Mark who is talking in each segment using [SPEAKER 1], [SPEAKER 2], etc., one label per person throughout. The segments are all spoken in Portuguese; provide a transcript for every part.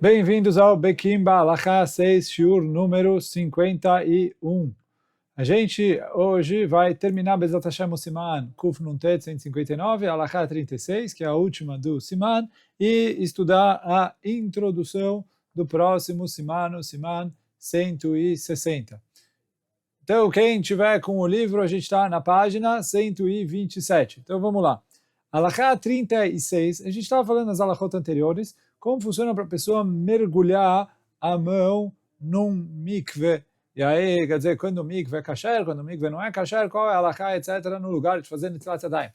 [SPEAKER 1] Bem-vindos ao Bekim Ba'alachá 6, shiur número 51. A gente hoje vai terminar Bezat Hashem o Siman Kuf Nuntet 159, Alachá 36, que é a última do Siman, e estudar a introdução do próximo Siman, o Siman 160. Então, quem tiver com o livro, a gente está na página 127. Então, vamos lá. Alachá 36, a gente estava falando nas alachot anteriores, como funciona para a pessoa mergulhar a mão num mikve. E aí, quer dizer, quando o mikve é kasher, quando o mikve não é kasher, qual é a alachá, etc., no lugar de fazer netilat yadayim.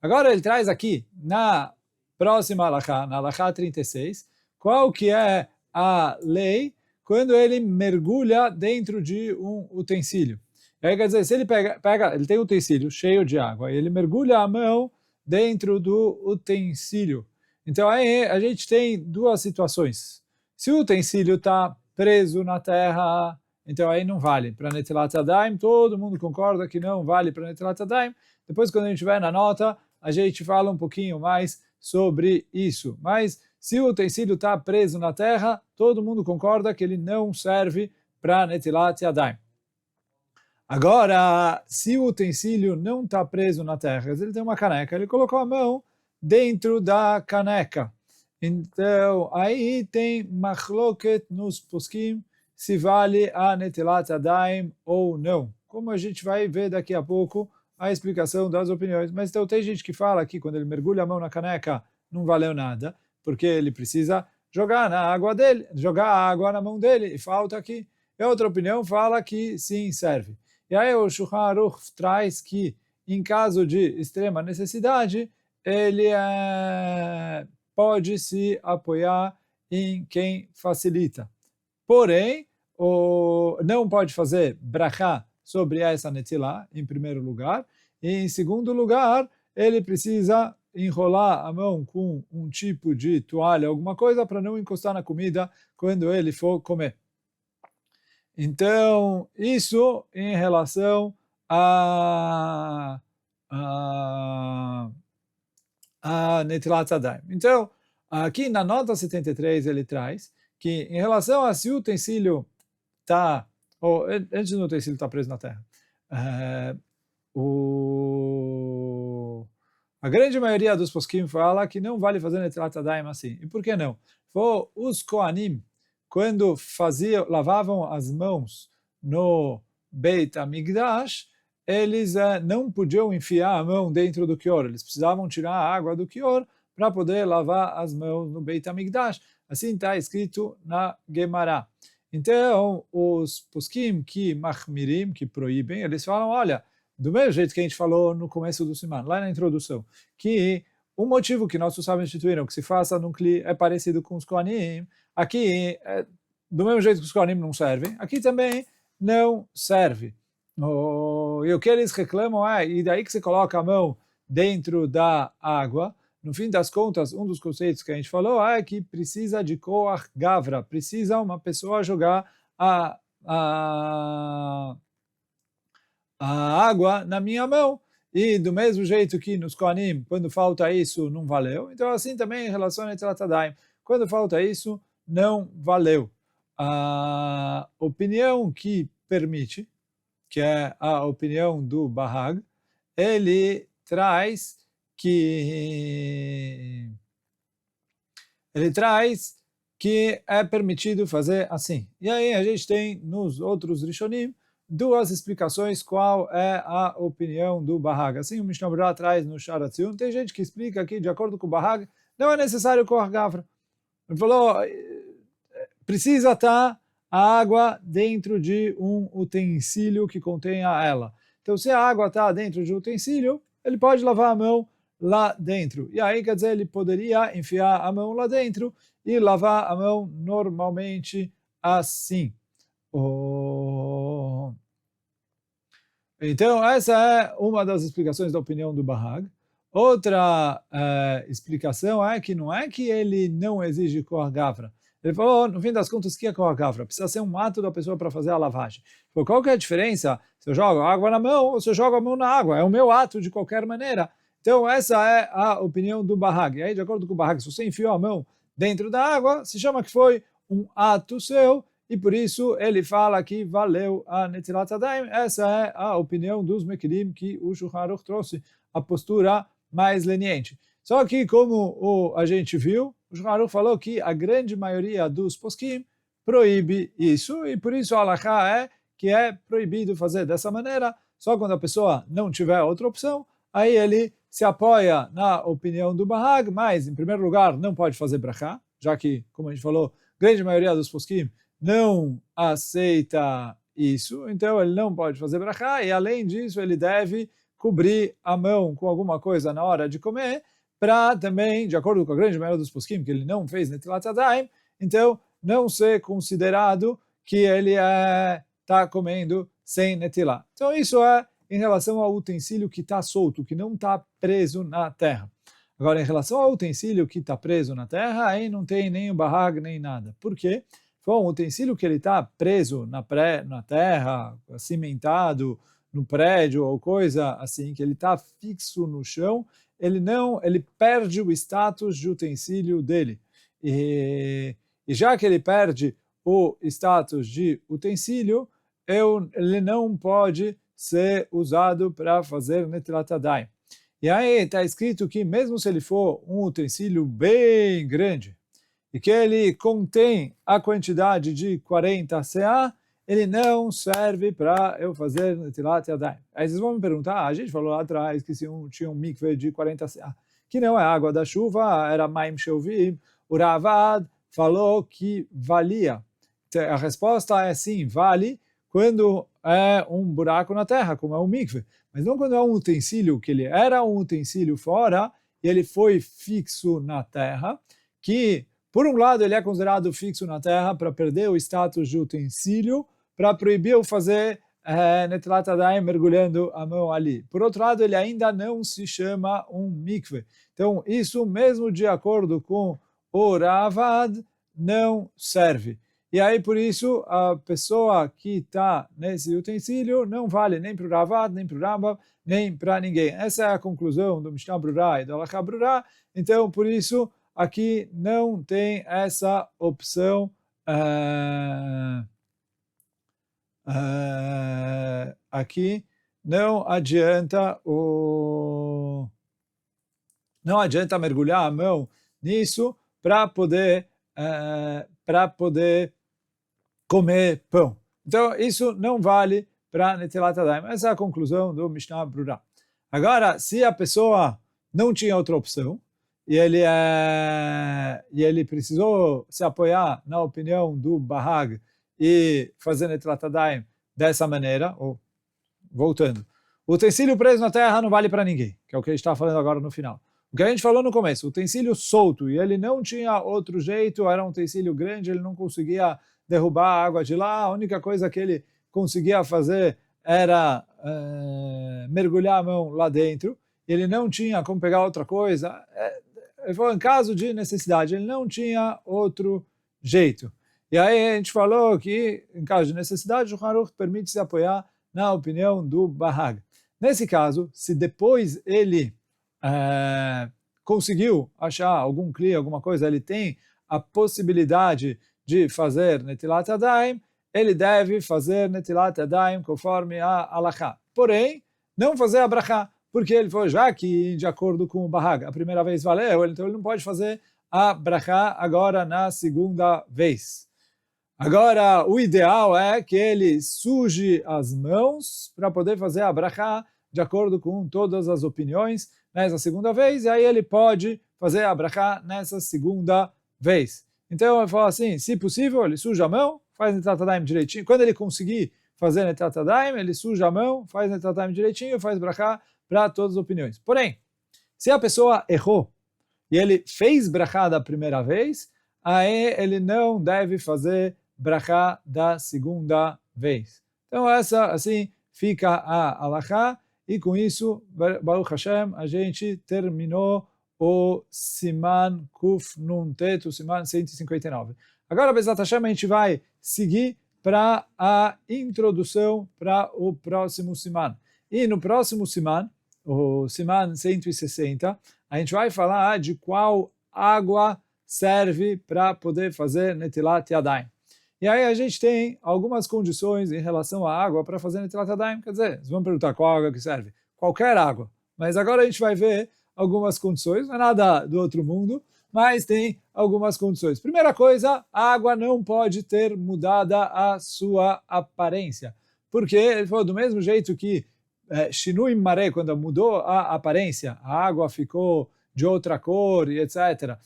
[SPEAKER 1] Agora ele traz aqui, na próxima alachá, na alachá 36, qual que é a lei quando ele mergulha dentro de um utensílio. E aí, quer dizer, se ele ele tem um utensílio cheio de água, e ele mergulha a mão dentro do utensílio. Então aí a gente tem duas situações. Se o utensílio está preso na terra, então aí não vale para Netilat Yadayim, todo mundo concorda que não vale para Netilat Yadayim. Depois, quando a gente vai na nota, a gente fala um pouquinho mais sobre isso. Mas se o utensílio está preso na terra, todo mundo concorda que ele não serve para Netilat Yadayim. Agora, se o utensílio não está preso na terra, ele tem uma caneca, ele colocou a mão dentro da caneca. Então, aí tem machloket nos poskim, se vale a netilat yadayim ou não. Como a gente vai ver daqui a pouco a explicação das opiniões. Mas então tem gente que fala que quando ele mergulha a mão na caneca, não valeu nada, porque ele precisa jogar na água dele, jogar a água na mão dele, e falta aqui. E outra opinião fala que sim, serve. E aí o Shulchan Aruch traz que, em caso de extrema necessidade, ele pode se apoiar em quem facilita. Porém, não pode fazer brachá sobre essa netilá, em primeiro lugar. E, em segundo lugar, ele precisa enrolar a mão com um tipo de toalha, alguma coisa, para não encostar na comida quando ele for comer. Então, isso em relação a Netilat Yadayim. Então, aqui na nota 73 ele traz que em relação a se o utensílio está, ou antes do utensílio está preso na terra, a grande maioria dos poskim fala que não vale fazer Netilat Yadayim assim. E por que não? Os Kohanim, quando lavavam as mãos no Beit HaMikdash, eles não podiam enfiar a mão dentro do Kior, eles precisavam tirar a água do Kior para poder lavar as mãos no Beit HaMikdash. Assim está escrito na Gemara. Então, os poskim que machmirim, que proíbem, eles falam, olha, do mesmo jeito que a gente falou no começo do Siman, lá na introdução, que o motivo que nossos sábios instituíram que se faça num Kli é parecido com os Kohanim, aqui, do mesmo jeito que os Kohanim não servem, aqui também não serve. E o que eles reclamam e daí que você coloca a mão dentro da água, no fim das contas, um dos conceitos que a gente falou é que precisa de Koach Gavra, precisa uma pessoa jogar a água na minha mão. E do mesmo jeito que nos Kohanim, quando falta isso, não valeu. Então, assim também em relação a Netilat Yadayim, quando falta isso, não valeu. A opinião que permite, que é a opinião do Bahag, ele traz que é permitido fazer assim. E aí a gente tem nos outros Rishonim duas explicações qual é a opinião do Bahag. Assim o Mishnah Berurah traz no Sharatzion, tem gente que explica que de acordo com o Bahag não é necessário Koach Gavra. Ele falou, precisa estar a água dentro de um utensílio que contenha ela. Então, se a água está dentro de um utensílio, ele pode lavar a mão lá dentro. E aí, quer dizer, ele poderia enfiar a mão lá dentro e lavar a mão normalmente assim. Então, essa é uma das explicações da opinião do Bahag. Outra explicação é que não é que ele não exige Koach Gavra. Ele falou, no fim das contas, o que é Koach Gavra? Precisa ser um ato da pessoa para fazer a lavagem. Falou, qual que é a diferença se eu jogo água na mão ou se eu jogo a mão na água? É o meu ato de qualquer maneira. Então, essa é a opinião do Bahag. E aí, de acordo com o Bahag, se você enfiou a mão dentro da água, se chama que foi um ato seu, e por isso ele fala que valeu a Netilat Yadayim. Essa é a opinião dos Mekilim que o Shulchan Aruch trouxe, a postura mais leniente. Só que, como a gente viu, o Shulchan Aruch falou que a grande maioria dos poskim proíbe isso, e por isso a halakha é que é proibido fazer dessa maneira, só quando a pessoa não tiver outra opção, aí ele se apoia na opinião do Bahag, mas, em primeiro lugar, não pode fazer brachá, já que, como a gente falou, a grande maioria dos poskim não aceita isso, então ele não pode fazer brachá, e além disso ele deve cobrir a mão com alguma coisa na hora de comer, para também, de acordo com a grande maioria dos poskim, que ele não fez Netilat Yadayim, então não ser considerado que ele está comendo sem Netilat. Então isso é em relação ao utensílio que está solto, que não está preso na terra. Agora, em relação ao utensílio que está preso na terra, aí não tem nem o bahag, nem nada. Por quê? Bom, o utensílio que ele está preso na terra, cimentado no prédio ou coisa assim, que ele está fixo no chão, ele perde o status de utensílio dele. E já que ele perde o status de utensílio, ele não pode ser usado para fazer Netilat Yadayim. E aí está escrito que mesmo se ele for um utensílio bem grande, e que ele contém a quantidade de 40 CA, ele não serve para eu fazer Netilat Yadayim. Aí vocês vão me perguntar, a gente falou lá atrás que tinha um mikve de 40 CA, que não é água da chuva, era Maim Shovim, o Ravad falou que valia. A resposta é sim, vale quando é um buraco na terra, como é um mikve, mas não quando é um utensílio, que ele era um utensílio fora, e ele foi fixo na terra, que por um lado, ele é considerado fixo na terra para perder o status de utensílio, para proibir o fazer Netilat Yadayim mergulhando a mão ali. Por outro lado, ele ainda não se chama um mikve. Então, isso mesmo de acordo com o Ravad, não serve. E aí, por isso, a pessoa que está nesse utensílio não vale nem para o Ravad, nem para o Rambam, nem para ninguém. Essa é a conclusão do Mishnah Brura e do Halakha Brura. Então, por isso, aqui não tem essa opção aqui não adianta mergulhar a mão nisso para poder comer pão. Então isso não vale para Netilat Yadayim. Essa é a conclusão do Mishnah Brura. Agora, se a pessoa não tinha outra opção e ele precisou se apoiar na opinião do Bahag e fazer Netilat Yadayim dessa maneira, ou voltando, o utensílio preso na terra não vale para ninguém, que é o que a gente está falando agora no final. O que a gente falou no começo, o utensílio solto, e ele não tinha outro jeito, era um utensílio grande, ele não conseguia derrubar a água de lá, a única coisa que ele conseguia fazer era mergulhar a mão lá dentro, ele não tinha como pegar outra coisa, foi em caso de necessidade, ele não tinha outro jeito. E aí a gente falou que, em caso de necessidade, o Shulchan Aruch permite se apoiar na opinião do Bahag. Nesse caso, se depois ele conseguiu achar algum cli, alguma coisa, ele tem a possibilidade de fazer Netilat Yadayim, ele deve fazer Netilat Yadayim conforme a halakha. Porém, não fazer a brachá, porque ele falou já que, de acordo com o Bahag, a primeira vez valeu, então ele não pode fazer a brachá agora na segunda vez. Agora, o ideal é que ele suje as mãos para poder fazer a brachá de acordo com todas as opiniões nessa segunda vez, e aí ele pode fazer a brachá nessa segunda vez. Então, ele fala assim, se possível, ele suja a mão, faz Netilat Yadayim direitinho. Quando ele conseguir fazer Netilat Yadayim, ele suja a mão, faz Netilat Yadayim direitinho, faz brachá para todas as opiniões. Porém, se a pessoa errou e ele fez brachá da primeira vez, aí ele não deve fazer brachá da segunda vez. Então essa, assim, fica a halakha, e com isso, Baruch Hashem, a gente terminou o Siman Kuf Nun Tet, o Siman 159. Agora, Bezat Hashem, a gente vai seguir para a introdução para o próximo Siman. E no próximo Siman, o Siman 160, a gente vai falar de qual água serve para poder fazer Netilat Yadayim. E aí a gente tem algumas condições em relação à água para fazer Netilat Yadayim. Quer dizer, vocês vão perguntar qual água que serve? Qualquer água. Mas agora a gente vai ver algumas condições, não é nada do outro mundo, mas tem algumas condições. Primeira coisa, a água não pode ter mudada a sua aparência. Porque ele falou, do mesmo jeito que Shinui Maré, quando mudou a aparência, a água ficou de outra cor e etc.,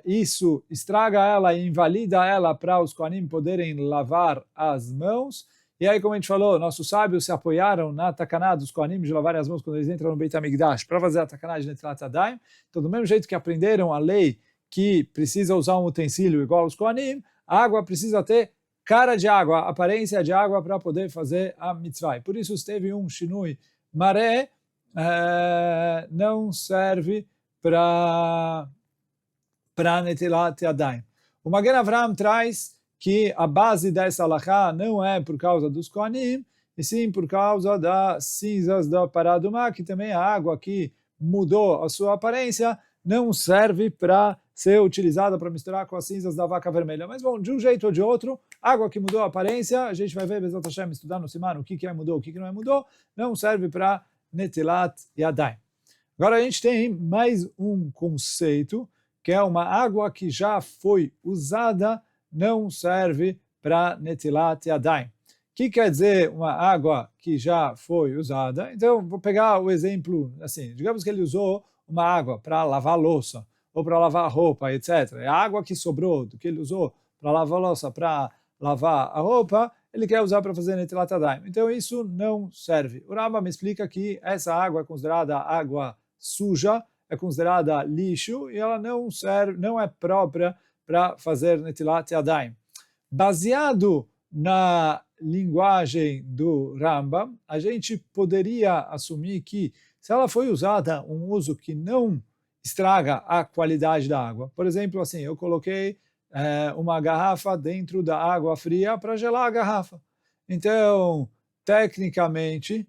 [SPEAKER 1] isso estraga ela e invalida ela para os Kohanim poderem lavar as mãos. E aí, como a gente falou, nossos sábios se apoiaram na takaná dos Kohanim de lavarem as mãos quando eles entram no Beit HaMikdash para fazer a takaná de Netilat Yadayim. Então, do mesmo jeito que aprenderam a lei que precisa usar um utensílio igual aos Kohanim, a água precisa ter cara de água, aparência de água para poder fazer a mitzvah. E por isso, se teve um shinui maré, não serve para Netilat Yadayim. O Magen Avraham traz que a base dessa halachá não é por causa dos Kohanim, e sim por causa das cinzas da Paradumá, que também a água que mudou a sua aparência não serve para ser utilizada para misturar com as cinzas da vaca vermelha. Mas, bom, de um jeito ou de outro, água que mudou a aparência, a gente vai ver, Bezat Hashem, estudar no Siman o que mudou, o que não mudou, não serve para Netilat Yadayim. Agora a gente tem mais um conceito, que é uma água que já foi usada, não serve para Netilat Yadayim. O que quer dizer uma água que já foi usada? Então, vou pegar o exemplo, assim, digamos que ele usou uma água para lavar louça, ou para lavar roupa, etc. É a água que sobrou do que ele usou para lavar louça, para lavar a roupa, ele quer usar para fazer Netilat Yadayim. Então, isso não serve. O Rambam me explica que essa água é considerada água suja, é considerada lixo, e ela não serve, não é própria para fazer Netilat Yadayim. Baseado na linguagem do Rambam, a gente poderia assumir que se ela foi usada um uso que não estraga a qualidade da água, por exemplo, assim, eu coloquei uma garrafa dentro da água fria para gelar a garrafa. Então, tecnicamente,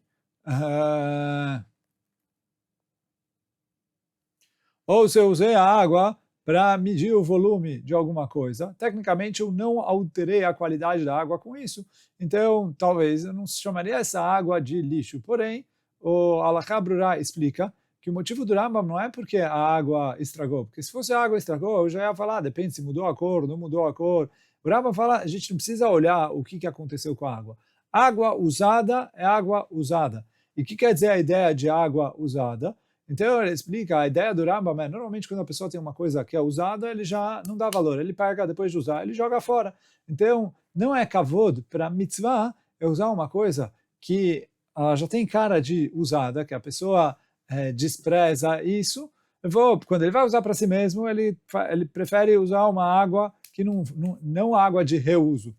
[SPEAKER 1] ou se eu usei a água para medir o volume de alguma coisa, tecnicamente eu não alterei a qualidade da água com isso, então talvez eu não chamaria essa água de lixo. Porém, o Halakha Brura explica que o motivo do Rambam não é porque a água estragou, porque se fosse a água estragou, eu já ia falar, depende se mudou a cor, não mudou a cor. O Rambam fala, a gente não precisa olhar o que aconteceu com a água. Água usada é água usada. E o que quer dizer a ideia de água usada? Então ele explica, a ideia do Rambam é, normalmente quando a pessoa tem uma coisa que é usada, ele já não dá valor, ele pega depois de usar, ele joga fora. Então não é kavod para mitzvah é usar uma coisa que ela já tem cara de usada, que a pessoa despreza isso, quando ele vai usar para si mesmo, ele prefere usar uma água que não água de reuso,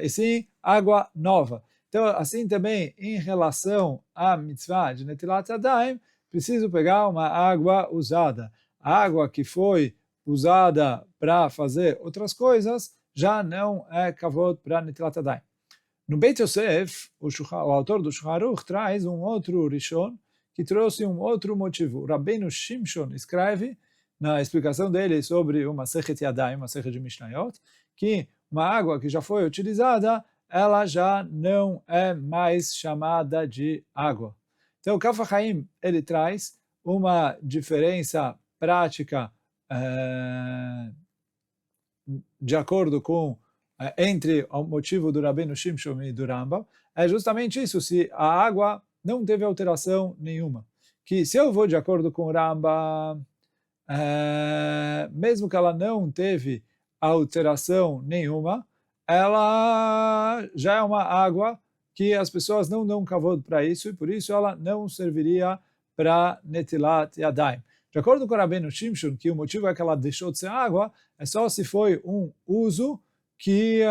[SPEAKER 1] e sim água nova. Então assim também em relação à mitzvah de Netilat Yadayim, preciso pegar uma água usada. A água que foi usada para fazer outras coisas já não é kavod para Netilat Yadayim. No Beit Yosef, o autor do Shulchan Aruch traz um outro Rishon que trouxe um outro motivo. O Rabbeinu Shimshon escreve na explicação dele sobre uma Masechet Yadayim, uma Masechet de Mishnayot, que uma água que já foi utilizada, ela já não é mais chamada de água. Então, o Kaf HaChaim, ele traz uma diferença prática de acordo com entre o motivo do Rabbeinu Shimshon e do Rambam, é justamente isso, se a água não teve alteração nenhuma. Que se eu vou de acordo com o Rambam, mesmo que ela não teve alteração nenhuma, ela já é uma água que as pessoas não dão kavod para isso, e por isso ela não serviria para Netilat Yadayim. De acordo com o Rabbeinu Shimshon, que o motivo é que ela deixou de ser água, é só se foi um uso que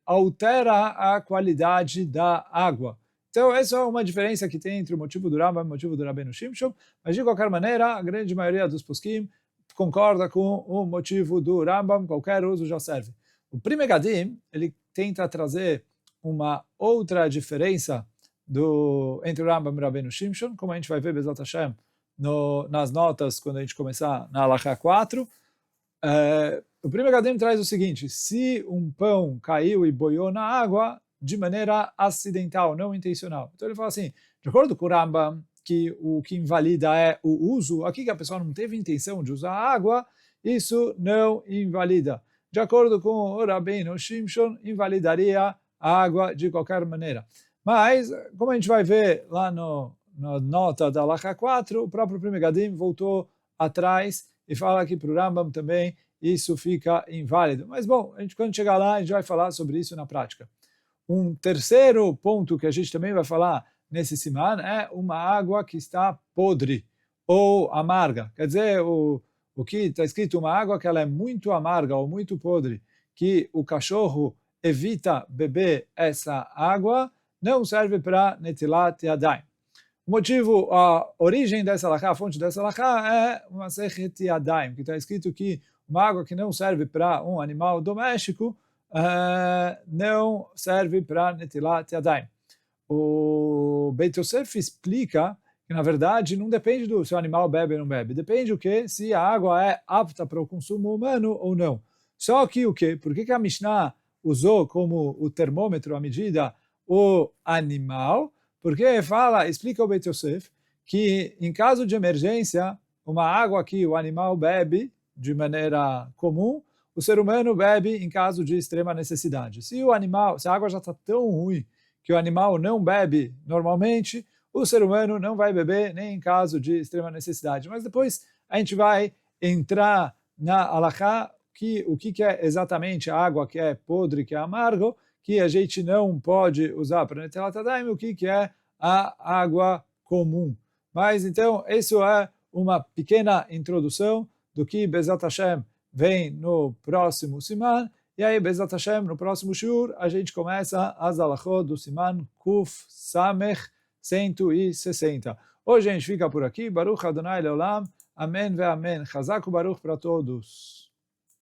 [SPEAKER 1] altera a qualidade da água. Então, essa é uma diferença que tem entre o motivo do Rambam e o motivo do Rabbeinu Shimshon, mas de qualquer maneira, a grande maioria dos poskim concorda com o motivo do Rambam, qualquer uso já serve. O Pri Megadim, ele tenta trazer uma outra diferença entre o Rambam e o Rabbeinu Shimshon, como a gente vai ver, Bezat Hashem, nas notas, quando a gente começar na Halakha 4, O Pri Megadim traz o seguinte, se um pão caiu e boiou na água de maneira acidental, não intencional. Então ele fala assim, de acordo com o Rambam, que o que invalida é o uso, aqui que a pessoa não teve intenção de usar a água, isso não invalida. De acordo com o Rabbeinu Shimshon, invalidaria a água de qualquer maneira. Mas, como a gente vai ver lá na nota da Halakha 4, o próprio Pri Megadim voltou atrás e fala que para o Rambam também isso fica inválido. Mas, bom, quando chegar lá, a gente vai falar sobre isso na prática. Um terceiro ponto que a gente também vai falar nesse siman é uma água que está podre ou amarga. Quer dizer, o que está escrito, uma água que ela é muito amarga ou muito podre, que o cachorro evita beber essa água, não serve para netilat yadayim. O motivo, a origem dessa halakha, a fonte dessa halakha é uma Masechet Yadayim, que está escrito que uma água que não serve para um animal doméstico não serve para netilat yadayim. O Beit Yosef explica que, na verdade, não depende do se o animal bebe ou não bebe. Depende o quê? Se a água é apta para o consumo humano ou não. Só que o quê? Por que a Mishnah usou como o termômetro, a medida, o animal? Porque explica o Beit Yosef, que em caso de emergência, uma água que o animal bebe de maneira comum, o ser humano bebe em caso de extrema necessidade. Se a água já está tão ruim que o animal não bebe normalmente, o ser humano não vai beber nem em caso de extrema necessidade. Mas depois a gente vai entrar na halakha, o que é exatamente a água que é podre, que é amargo, que a gente não pode usar para netilat yadayim, o que é a água comum. Mas então, isso é uma pequena introdução do que Bezat Hashem vem no próximo siman. E aí, Bezat Hashem, no próximo shiur, a gente começa as halachot do siman Kuf Samech 160. Hoje a gente fica por aqui. Baruch Adonai Leolam. Amém ve amém. Chazak u'baruch para todos.